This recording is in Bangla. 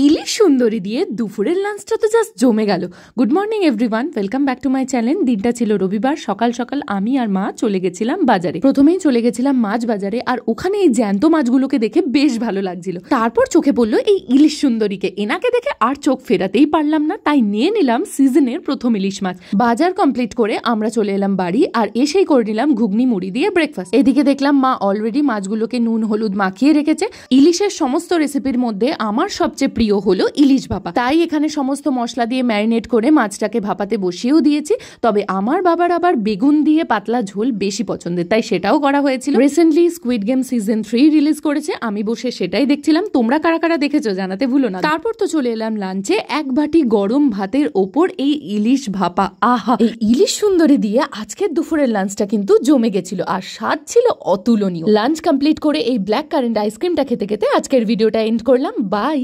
ইলিশ সুন্দরী দিয়ে দুপুরের লাঞ্চটা তো জাস্ট জমে গেল। Good morning everyone, welcome back to my channel. দিনটা ছিল রবিবার, সকাল সকাল আমি আর মা চলে গেছিলাম বাজারে। প্রথমেই চলে গেছিলাম মাছ বাজারে, আর ওখানে এই জ্যান্ত মাছগুলোকে দেখে বেশ ভালো লাগছিল। তারপর চোখে পড়লো এই ইলিশ সুন্দরীকে, এনাকে দেখে আর চোখ ফেরাতেই পারলাম না, তাই নিয়ে নিলাম সিজনের প্রথম ইলিশ মাছ। বাজার কমপ্লিট করে আমরা চলে এলাম বাড়ি, আর এসেই করে নিলাম ঘুগনি মুড়ি দিয়ে ব্রেকফাস্ট। এদিকে দেখলাম মা অলরেডি মাছগুলোকে নুন হলুদ মাখিয়ে রেখেছে। ইলিশের সমস্ত রেসিপির মধ্যে আমার সবচেয়ে প্রিয় হলো ইলিশ ভাপা, তাই এখানে সমস্ত মশলা দিয়ে ম্যারিনেট করে মাছটাকে ভাপাতে বসিয়েও দিয়েছি। তবে আমার বাবার আবার বেগুন দিয়ে পাতলা ঝোল বেশি পছন্দের, তাই সেটাও করা হয়েছিল। Recently squid game season 3 release করেছে, আমি বসে সেটাই দেখছিলাম। তোমরা কারা কারা দেখেছো জানাতে ভুলো না। তারপর তো চলে এলাম লাঞ্চে, এক বাটি গরম ভাতের ওপর এই ইলিশ ভাপা। আহা, এই ইলিশ সুন্দরী দিয়ে আজকের দুপুরের লাঞ্চটা কিন্তু জমে গেছিল, আর স্বাদ ছিল অতুলনীয়। লাঞ্চ কমপ্লিট করে এই ব্ল্যাক কারেন্ট আইসক্রিমটা খেতে খেতে আজকের ভিডিওটা এন্ড করলাম। বাই।